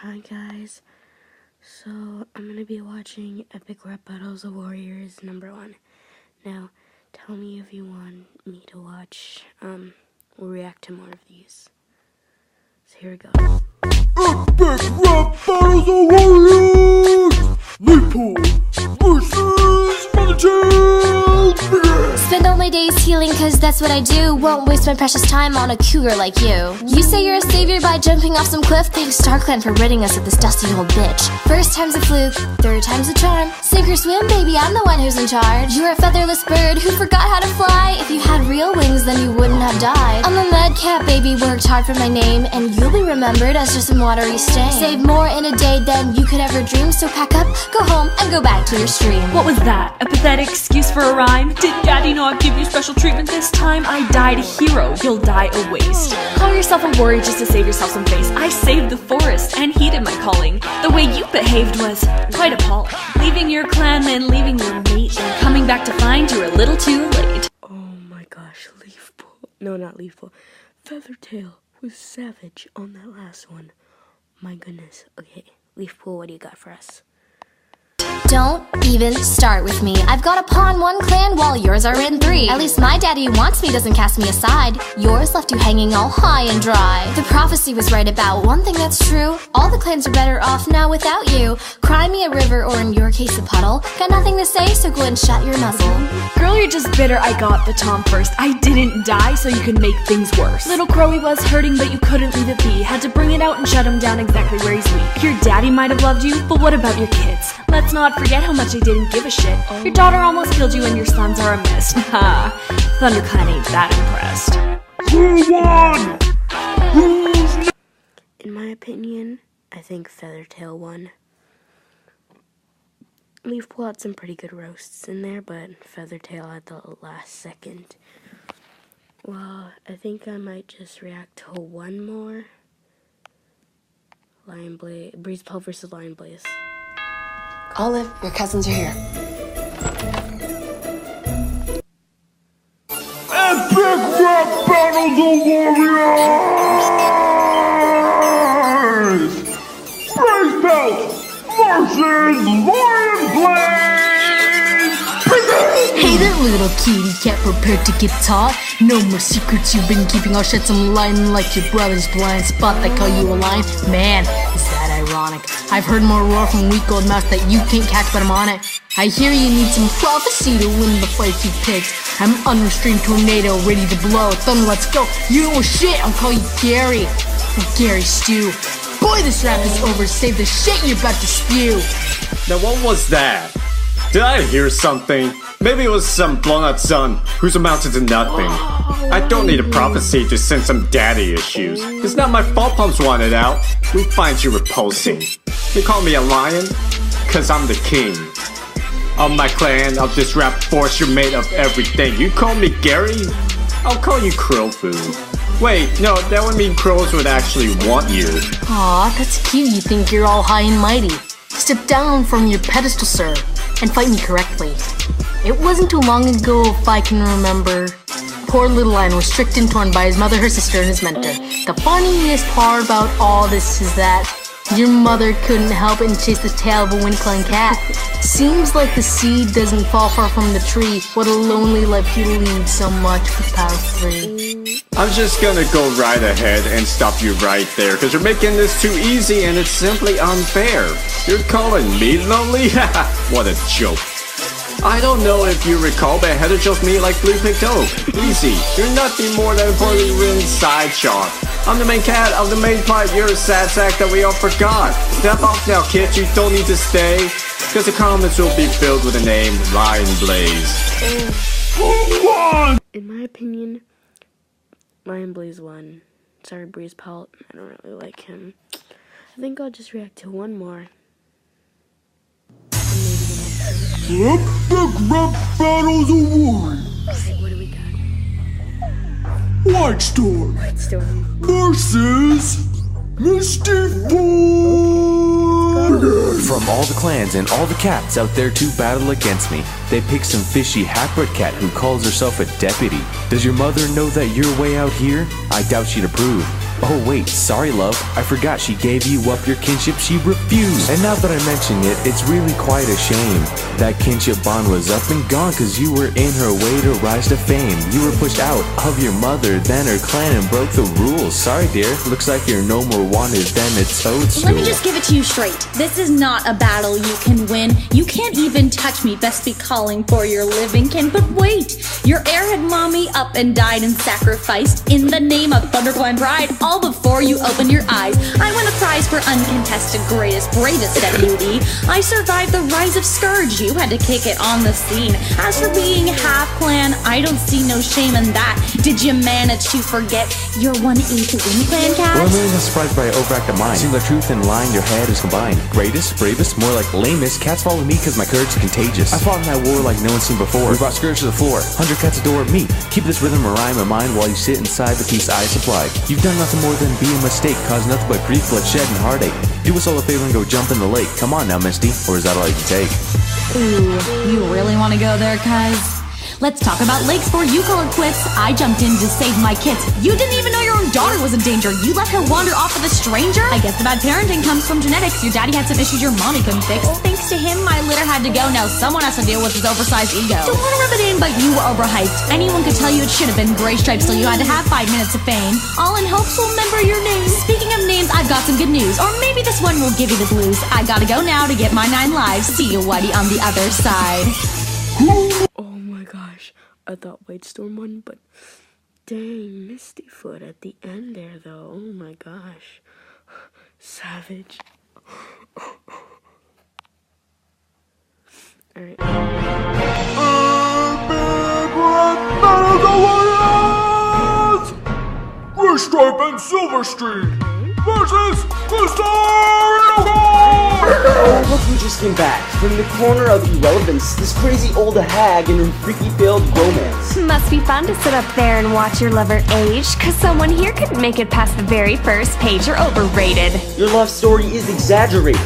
Hi guys, so I'm going to be watching Epic Rap Battles of Warriors #1. Now, tell me if you want me to watch, we'll react to more of these. So here we go. Epic Rap Battles of Warriors! Liverpool versus Spend all my days healing cause that's what I do. Won't waste my precious time on a cougar like you. You say you're a savior by jumping off some cliff. Thanks StarClan for ridding us of this dusty old bitch. First time's a fluke, third time's a charm. Sink or swim, baby, I'm the one who's in charge. You're a featherless bird who forgot how to fly. If you had real wings then you wouldn't have died. I'm a mad cat, baby, worked hard for my name, and you'll be remembered as just some watery stain. Save more in a day than you could ever dream. So pack up, go home, and go back to your stream. What was that? A pathetic excuse for a rhyme? Did Daddy not give you special treatment this time? I died a hero, you'll die a waste. Call yourself a warrior just to save yourself some face. I saved the forest and heeded my calling. The way you behaved was quite appalling. Leaving your clan and leaving your mate, and coming back to find you're a little too late. Oh my gosh, not Leafpool. Feathertail was savage on that last one. My goodness. Okay, Leafpool, what do you got for us? Don't even start with me. I've got a pawn one clan while yours are in 3. At least my daddy wants me, doesn't cast me aside. Yours left you hanging all high and dry. The prophecy was right about one thing that's true. All the clans are better off now without you. Cry me a river, or in your case a puddle. Got nothing to say, so go and shut your muzzle. Girl, you're just bitter I got the Tom first. I didn't die so you could make things worse. Little Crowy was hurting but you couldn't leave it be. Had to bring it out and shut him down exactly where he's weak. Your daddy might have loved you, but what about your kids? Let's not forget how much they didn't give a shit. Your daughter almost killed you and your sons are a mess. Ha! ThunderClan ain't that impressed. Who won? Who's In my opinion, I think Feathertail won. Leafpool had some pretty good roasts in there, but Feathertail had the last second. Well, I think I might just react to one more. Breeze Pelt versus Lion Blaze. Olive, your cousins are here. Epic Rap Battles of Warriors! Breeze Pelt versus Lion Blaze! Hey there, little kitty cat, prepared to get taught. No more secrets you've been keeping. I'll shed some light like your brother's blind spot that call you a lion. Man, is that ironic. I've heard more roar from weak old mouths that you can't catch, but I'm on it. I hear you need some prophecy to win the fight you picked. I'm unrestrained tornado ready to blow. Thunder, let's go. You know shit, I'll call you Gary. Or Gary Stew. Boy, this rap is over. Save the shit you're about to spew. Now what was that? Did I hear something? Maybe it was some blown-out son who's amounted to nothing. I don't need a prophecy to send some daddy issues. It's not my fault Pumps wanted out. Who finds you repulsing? You call me a lion? Cause I'm the king of my clan, of this rap force. You're made of everything. You call me Gary? I'll call you Crow Food. Wait, no, that would mean crows would actually want you. Aw, that's cute. You think you're all high and mighty. Step down from your pedestal, sir, and fight me correctly. It wasn't too long ago, if I can remember. Poor little lion was tricked and torn by his mother, her sister, and his mentor. The funniest part about all this is that your mother couldn't help it and chase the tail of a wind-clawing cat. Seems like the seed doesn't fall far from the tree. What a lonely life you lead, so much for power 3. I'm just gonna go right ahead and stop you right there, cause you're making this too easy and it's simply unfair. You're calling me lonely? What a joke. I don't know if you recall, but Heather chose me like Blue Picked Oak. Easy, you're nothing more than a poorly written side shot. I'm the main cat of the main plot, you're a sad sack that we all forgot. Step off now, kid, you don't need to stay, cause the comments will be filled with the name Lion Blaze. Who won? In my opinion, Lion Blaze won. Sorry, Breeze Pelt. I don't really like him. I think I'll just react to one more. Epic Rap Battles of Warriors! Alright, what do we got? White Storm versus Misty Ford! From all the clans and all the cats out there to battle against me, they pick some fishy half-bred cat who calls herself a deputy. Does your mother know that you're way out here? I doubt she'd approve. Oh wait, sorry love, I forgot she gave you up your kinship, she refused. And now that I mention it, it's really quite a shame. That kinship bond was up and gone cause you were in her way to rise to fame. You were pushed out of your mother, then her clan and broke the rules. Sorry dear, looks like you're no more wanted than a toadstool. Let me just give it to you straight. This is not a battle you can win. You can't even touch me, best be calling for your living kin. But wait, your airhead mommy up and died and sacrificed in the name of ThunderClan pride. All before you opened your eyes. I won a prize for uncontested greatest, bravest deputy. I survived the rise of Scourge. You had to kick it on the scene. As for being half clan, I don't see no shame in that. Did you manage to forget your 1/8 win clan cat? Well, I'm really not surprised by overacted mind. Seems like truth and lying your head is combined. Greatest, bravest, more like lamest. Cats follow me cause my courage is contagious. I fought in that war like no one's seen before. We brought Scourge to the floor. 100 cats adore me. Keep this rhythm or rhyme in mind while you sit inside the piece I supplied. You've done nothing more than be a mistake, cause nothing but grief, bloodshed, and heartache. Do us all a favor and go jump in the lake. Come on now, Misty, or is that all you can take? Ooh, you really want to go there, cuz? Let's talk about lakes before you call it quits. I jumped in to save my kids. You didn't even know your own daughter was in danger. You let her wander off with a stranger? I guess the bad parenting comes from genetics. Your daddy had some issues your mommy couldn't fix. Thanks to him, my litter had to go. Now someone has to deal with his oversized ego. Don't want to rub it in, but you were overhyped. Anyone could tell you it should have been gray stripes till you had to have 5 minutes of fame. All in hopes we'll remember your name. Speaking of names, I've got some good news. Or maybe this one will give you the blues. I gotta go now to get my 9 lives. See you, Whitey, on the other side. Oh my gosh, I thought White Storm won, but dang, Misty Foot at the end there though. Oh my gosh, savage. Alright. Gray Stripe and Silverstreak versus Oh, look who just came back. From the corner of irrelevance, this crazy old hag and her freaky-failed romance. Must be fun to sit up there and watch your lover age, cause someone here couldn't make it past the very first page. You're overrated. Your love story is exaggerated.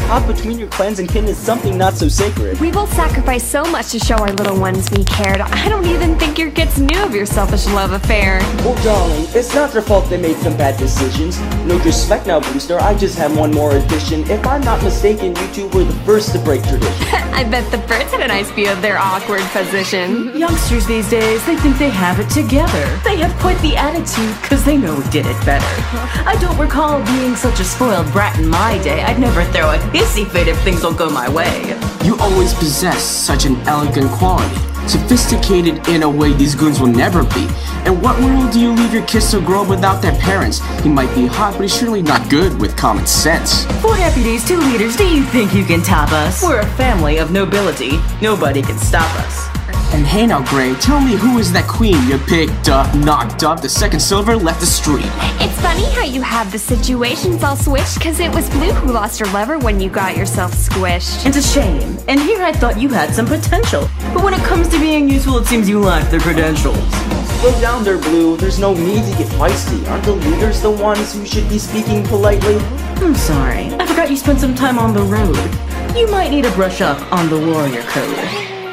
Caught between your clans and kin is something not so sacred. We both sacrificed so much to show our little ones we cared. I don't even think your kids knew of your selfish love affair. Oh darling, it's not their fault they made some bad decisions. No disrespect now, Blue Star, I just have one more addition. If I'm not mistaken, you two were the first to break tradition. I bet the birds had a nice view of their awkward position. Youngsters these days, they think they have it together. They have quite the attitude, cause they know we did it better. I don't recall being such a spoiled brat in my day. I'd never throw a hissy fit if things don't go my way. You always possess such an elegant quality. Sophisticated in a way these goons will never be. In what world do you leave your kids to grow up without their parents? He might be hot, but he's surely not good with common sense. 4 deputies, 2 leaders, do you think you can top us? We're a family of nobility. Nobody can stop us. And hey now, Gray, tell me who is that queen you picked up, knocked up, the second silver left the street? It's funny how you have the situations all switched, cause it was Blue who lost her lover when you got yourself squished. It's a shame. And here I thought you had some potential. But when it comes to being useful, it seems you lack the credentials. Slow down there, Blue. There's no need to get feisty. Aren't the leaders the ones who should be speaking politely? I'm sorry. I forgot you spent some time on the road. You might need to brush up on the warrior code.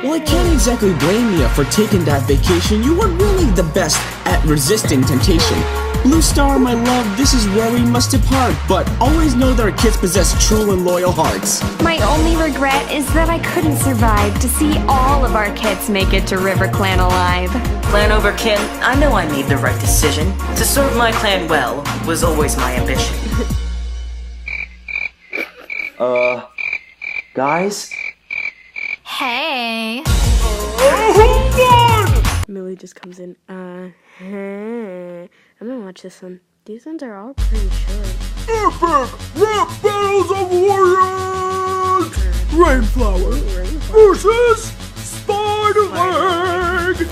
Well, I can't exactly blame you for taking that vacation. You were really the best at resisting temptation. Blue Star, my love, this is where we must depart, but always know that our kids possess true and loyal hearts. My only regret is that I couldn't survive to see all of our kids make it to River Clan alive. Clan over kin, I know I made the right decision. To serve my clan well was always my ambition. Guys? Hey. Millie just comes in. I'm gonna watch this one. These ones are all pretty short. Epic Rap Battles of Warriors! Rainflower versus Spiderleg!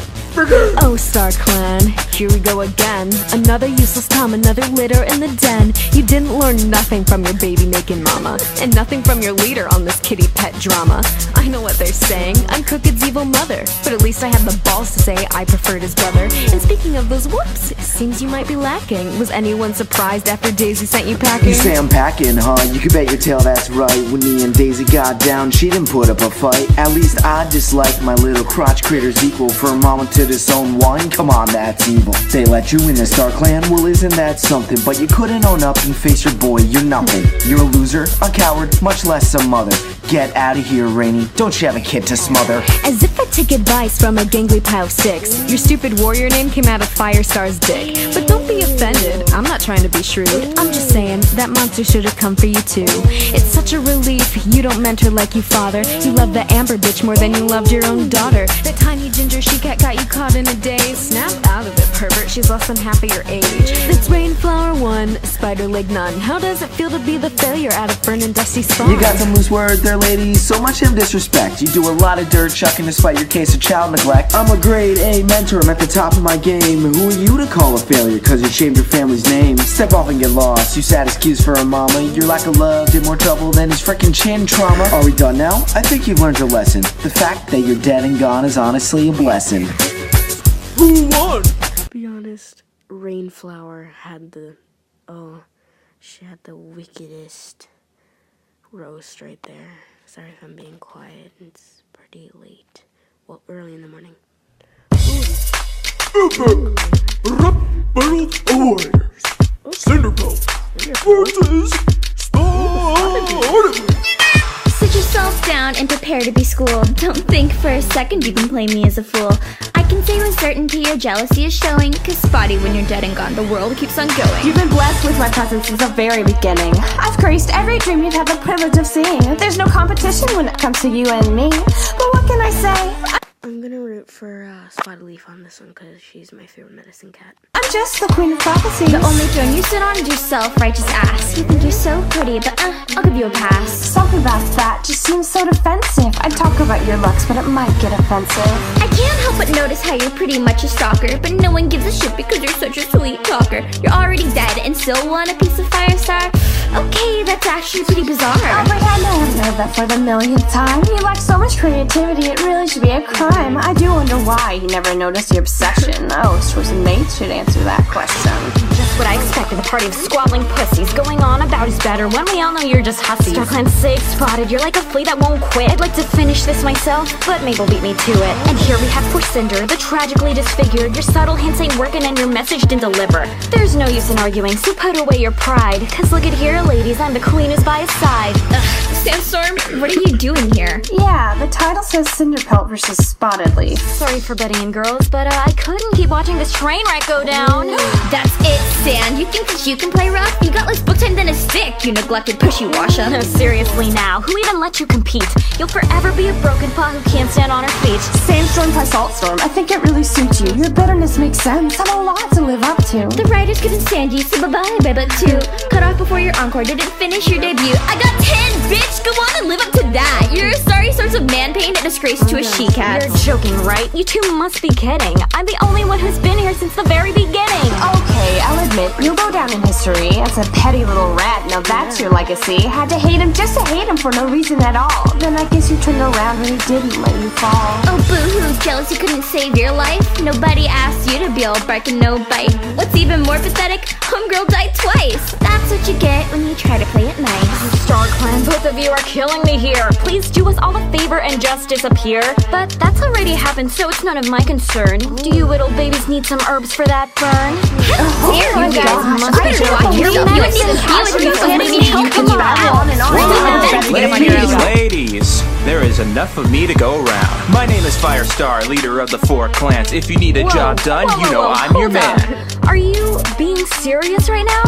Oh, Star Clan, here we go again. Another useless Tom, another litter in the den. You didn't learn nothing from your baby-making mama, and nothing from your leader on this kitty pet drama. I know what they're saying, I'm Crooked's evil mother, but at least I have the balls to say I preferred his brother. And speaking of those whoops, it seems you might be lacking. Was anyone surprised after Daisy sent you packing? You say I'm packing, huh? You can bet your tail that's right. When me and Daisy got down, she didn't put up a fight. At least I dislike my little crotch critters equal for mama to disown wine? Come on, that's evil. They let you in the Star Clan? Well, isn't that something? But you couldn't own up and face your boy, you're nothing. You're a loser, a coward, much less a mother. Get out of here, Rainy. Don't you have a kid to smother? As if I took advice from a gangly pile of sticks. Your stupid warrior name came out of Firestar's dick. But don't be offended, I'm not trying to be shrewd. I'm just saying, that monster should have come for you too. It's such a relief, you don't mentor like you father. You love the Amber bitch more than you loved your own daughter. That tiny ginger she-cat got you caught in a daze. Snap out of it, pervert, she's less than half of your age. That's Rainflower 1, Spider Leg none. How does it feel to be the failure out of Fern and Dusty Spawn? You got some loose words there, ladies. So much of disrespect. You do a lot of dirt chucking despite your case of child neglect. I'm a grade A mentor, I'm at the top of my game. Who are you to call a failure cause you shaved your family's name? Step off and get lost, you sad excuse for a mama. Your lack of love did more trouble than his frickin' chin trauma. Are we done now? I think you've learned your lesson. The fact that you're dead and gone is honestly a blessing. Who won? To be honest, Rainflower had she had the wickedest roast right there. Sorry if I'm being quiet, it's pretty late. Well, early in the morning. Rap Battle of Warriors. Cinderpelt versus Spider-Man. Sit yourself down and prepare to be schooled. Don't think for a second you can play me as a fool. I can say with certainty your jealousy is showing, cause Spotty, when you're dead and gone, the world keeps on going. You've been blessed with my presence since the very beginning. I've graced every dream you've had the privilege of seeing. There's no competition when it comes to you and me. But what can I say? I'm gonna root for Spotted Leaf on this one because she's my favorite medicine cat. I'm just the queen of prophecies. The only throne you sit on is your self-righteous ass. You think you're so pretty, but I'll give you a pass. Something about that just seems so defensive. I'd talk about your looks, but it might get offensive. I can't help but notice how you're pretty much a stalker, but no one gives a shit because you're such a sweet talker. You're already dead and still want a piece of Firestar? Okay, that's actually pretty bizarre. Oh my god, no one's heard that for the millionth time. You lack so much creativity, it really should be a crime. I do wonder why he never noticed your obsession. Oh, source and mates should answer that question. Just what I expected, a party of squabbling pussies. Going on about is better when we all know you're just hussies. Starclan's safe spotted, you're like a flea that won't quit. I'd like to finish this myself, but Mabel beat me to it. And here we have poor Cinder, the tragically disfigured. Your subtle hints ain't working and your message didn't deliver. There's no use in arguing, so put away your pride. Cause look at here, ladies, I'm the queen who's by his side. Sandstorm, what are you doing here? Yeah, the title says Cinderpelt versus Spotted Leaf. Sorry for betting in girls, but I couldn't keep watching this train wreck go down. That's it, Sand. You think that you can play rough? You got less book time than a stick, you neglected pushy washer. No, seriously now, who even let you compete? You'll forever be a broken pot who can't stand on her feet. Sandstorm plus Saltstorm, I think it really suits you. Your bitterness makes sense, and a lot to live up to. The writers couldn't stand you, so bye-bye by book 2. Cut off before your encore, didn't finish your debut. I got 10, bitch! Go on and live up to that. You're a sorry source of man pain and a disgrace to a she-cat. You're joking, right? You two must be kidding. I'm the only one who's been here since the very beginning. Okay, I'll admit, you'll go down in history as a petty little rat. Now that's your legacy. Had to hate him just to hate him for no reason at all. Then I guess you turned around when he didn't let you fall. Oh, boo-hoo, jealous you couldn't save your life? Nobody asked you to be all bark and no bite. What's even more pathetic? Homegirl died twice. That's what you get when you try to play it nice. StarClan, both of you are killing me here. Please do us all a favor and just disappear. But that's already happened, so it's none of my concern. Do you little babies need some herbs for that burn? How dare you guys? Must be joking. You wouldn't even feel it if you wanted me to help you out. Ladies, there is enough of me to go around. My name is Firestar, leader of the 4 clans. If you need a job done, you know I'm your man. Are you being serious right now?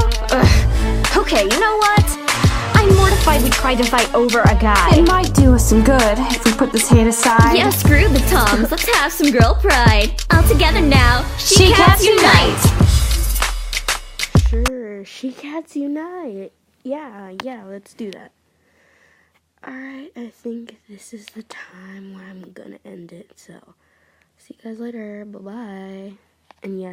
Okay, you know what? I'm mortified we tried to fight over a guy. It might do us some good if we put this hate aside. Yeah, screw the Toms. Let's have some girl pride. All together now. She-Cats unite! Sure, She-Cats unite. Yeah, let's do that. Alright, I think this is the time where I'm gonna end it, so see you guys later. Bye-bye. And yes,